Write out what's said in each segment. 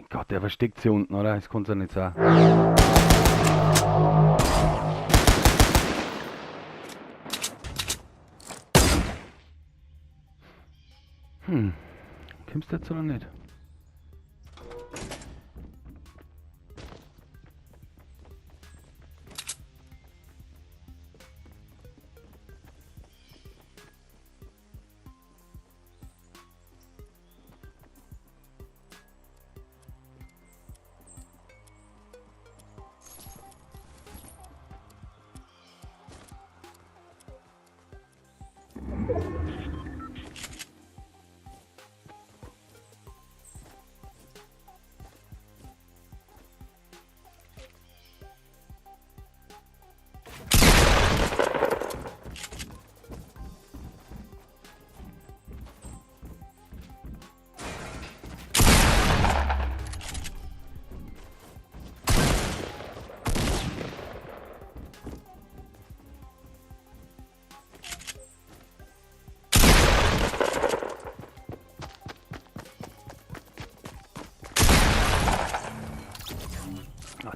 Gott, der versteckt sie unten, oder? Das kann es ja nicht sein. Kommst du jetzt oder nicht?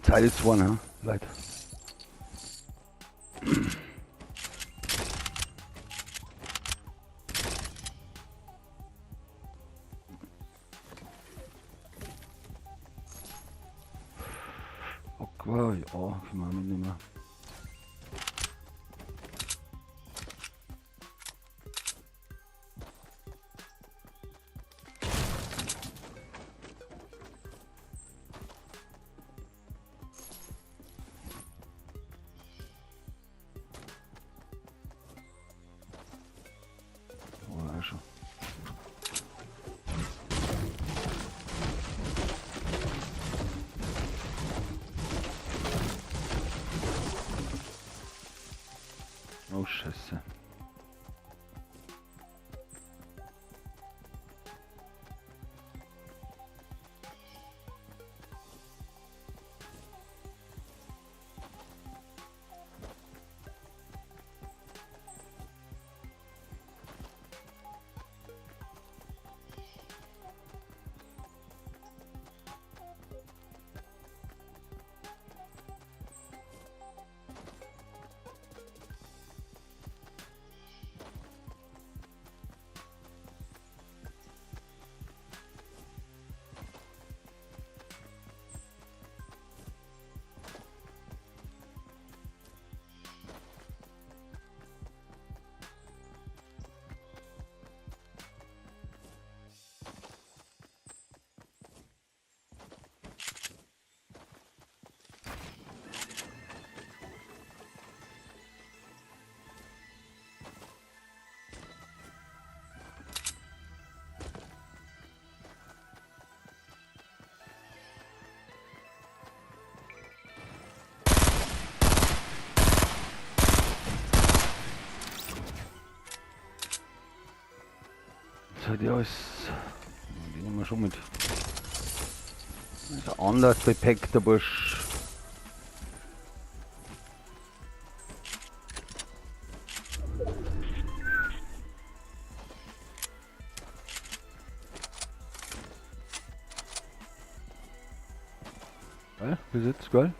Zeit ist vorne, ne? Leute. Okay, ja, ich mache mich nicht mehr. Oh, schon. Oh, Scheiße. Das hat ja alles. Die nehmen wir schon mit. Das ist ein anders bepackter Bursch. Geil, Besitz, geil.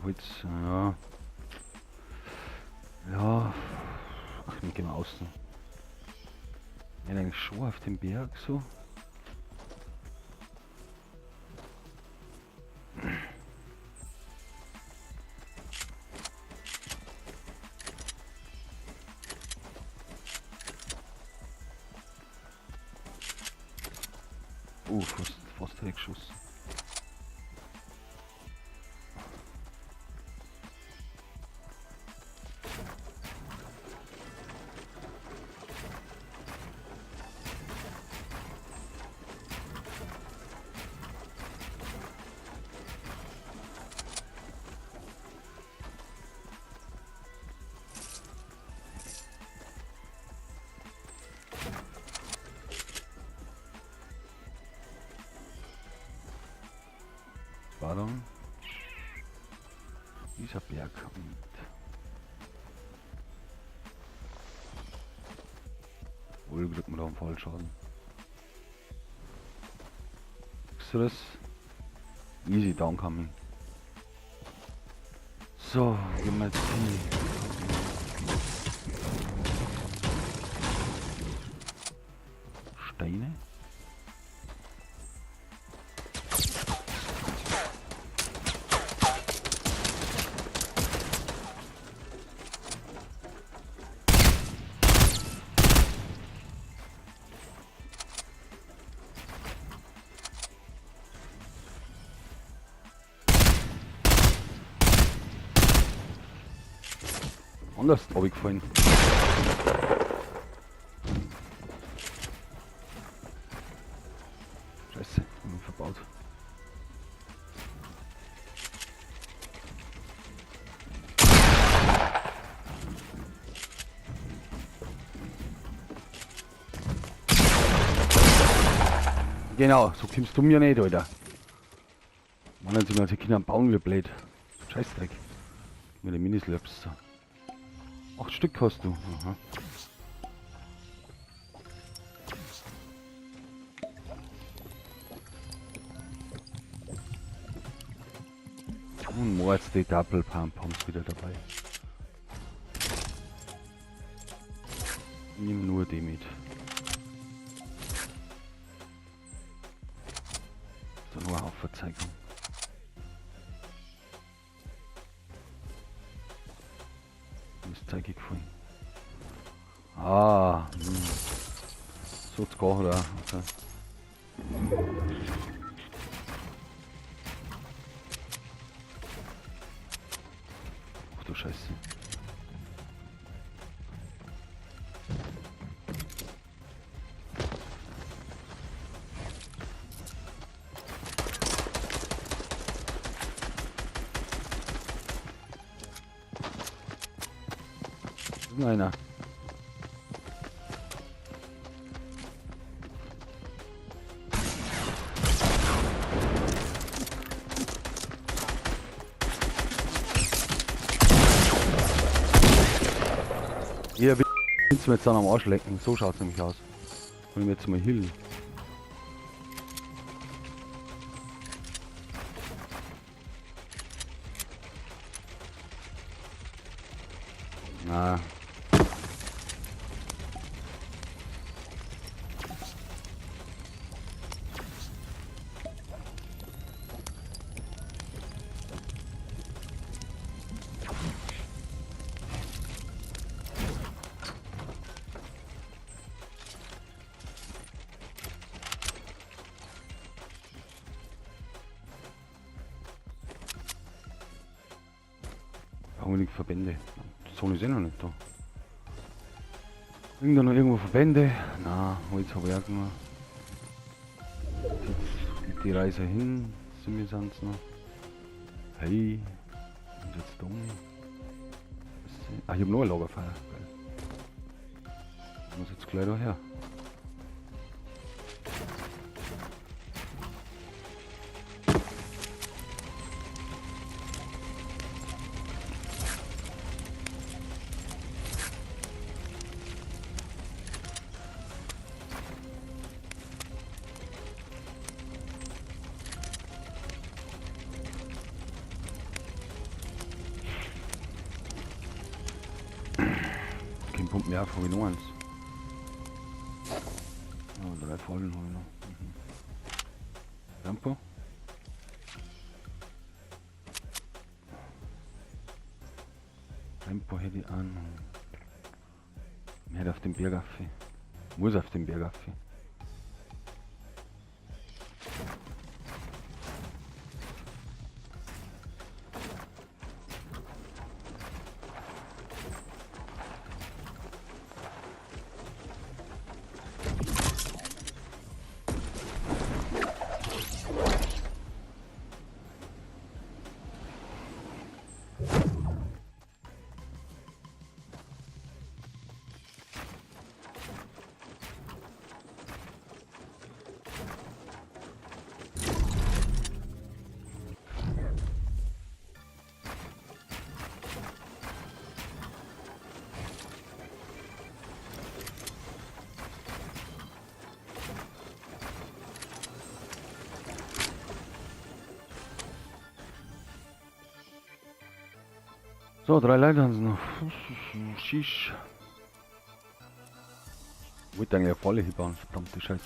Holz, ja. Ja. Ach, wir gehen außen. Ja, eigentlich schon auf dem Berg so. Fast weggeschossen. Pardon. Wie Welcher Berg? Wohl kriegt man da einen Fallschaden. Siehst du das? Easy downcoming. So, gehen wir jetzt hin. Steine. Anders habe ich gefallen. Scheiße, ich bin verbaut. Genau, so kommst du mir nicht, Alter. Mann, sind wir die Kinder am Bauen wie blöd. Scheißdreck. Mit den Minislaps. 8 Stück hast du. Aha. Und mords die Double Pump Pumps wieder dabei. Nimm nur die mit. So, nur eine Aufverzeigung. Das zeige ich vorhin. Ah, so zu gehen, oder? Okay. Ach du Scheiße. Einer. Ihr willst mir jetzt dann am Arsch lecken. So schaut es nämlich aus. Wenn ich mir jetzt mal hillen. Na. Unbedingt Verbände. Die Sonne ist eh noch nicht da. Irgendwo noch irgendwo Verbände? Na, heute habe ich auch nur. Die Reise hin, sind wir sonst noch. Hey, und jetzt da unten. Ah, ich habe noch ein Lagerfeuer. Geil. Ich muss jetzt gleich daher. Pumpen ja von wie eins. Oh, 3 Folgen habe ich noch. Tempo. Tempo hätte ich an. Ich hätte auf den Bergaffe. Muss auf den Bergaffe. So, 3 Leute haben sie noch. Shish. Wollte eigentlich eine Falle hinbauen, verdammte Scheiße.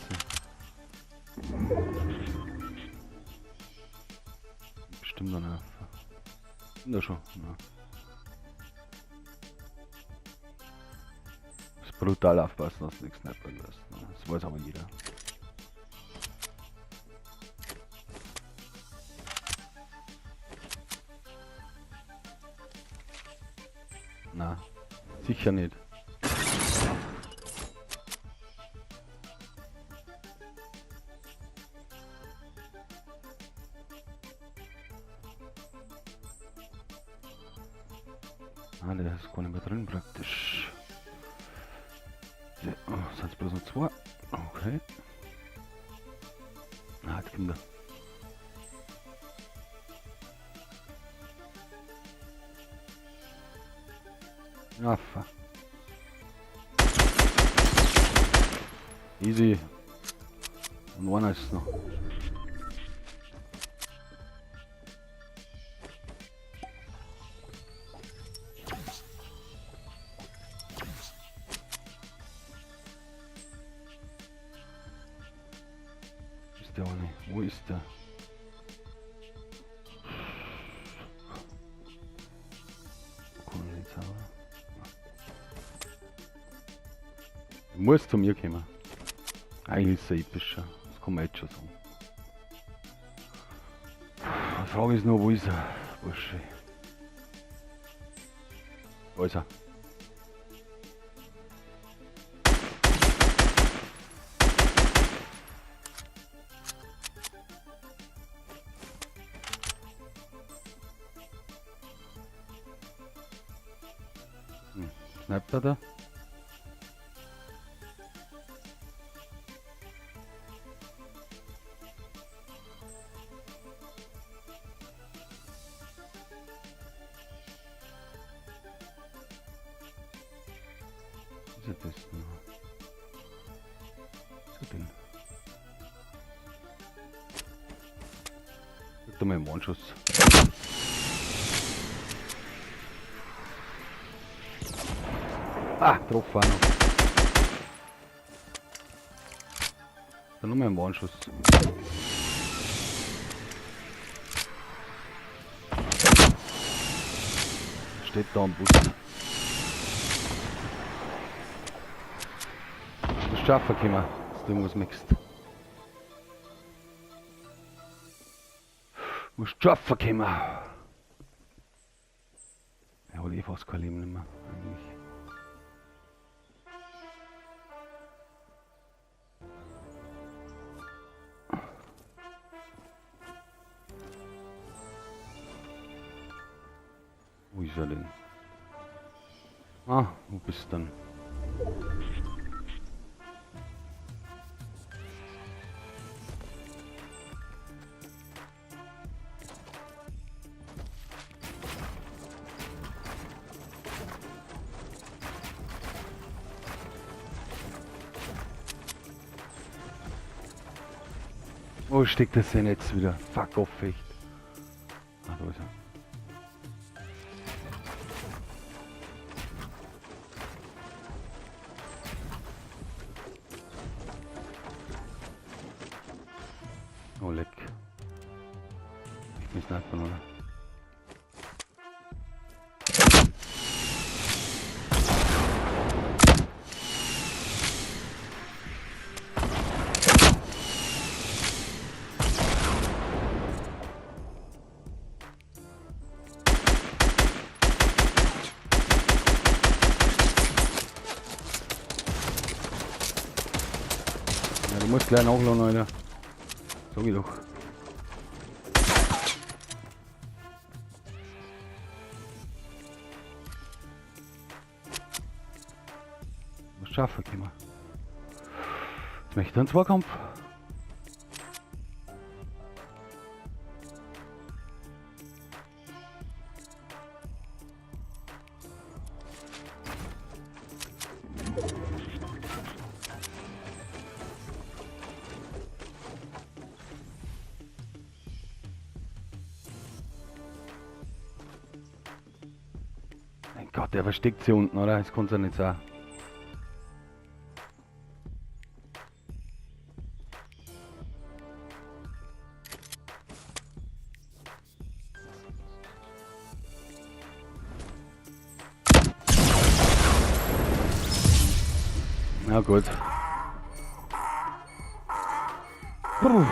Bestimmt noch nicht. Da schon. Ja. Das ist brutal aufpassen, dass nichts snipern lässt. Das weiß aber jeder. Na, sicher nicht. Ah, der ist gar nicht mehr drin praktisch. Ja, oh, sind es bloß noch 2. Okay. Ah, die Kinder. Ja, fuck. Easy. Und einer ist es noch. Ist der eine? Wo ist der? Muss zu mir kommen. Eigentlich ist er epischer. Das kann man jetzt schon sagen. Die Frage ist nur, wo ist er? Bursche. Da ist er. Sniped er da? Was ist das denn? Was ist denn? Gib doch mal einen Warnschuss. Ah, drauf war noch. Dann nochmal einen Warnschuss. Steht da am Bus. Du musst schaffen können, dass du irgendwas mixt. Du musst schaffen können. Ja, hat eh fast kein Leben mehr, eigentlich. Wo ist er denn? Ah, wo bist du denn? Wo steckt das denn jetzt wieder? Fuck off, echt. Ah, da ist er. Oh, leck. Ich bin Sniper, oder? Ja, du musst gleich nachladen, Alter. Sag ich doch. Was schaffen können wir. Jetzt möchte ich einen Zweikampf. Gott, der versteckt sie unten, oder? Das kann's ja nicht sein. Na gut. Puh.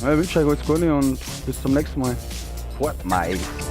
Ja, ich wünsche euch alles Gute und bis zum nächsten Mal. Fortnite.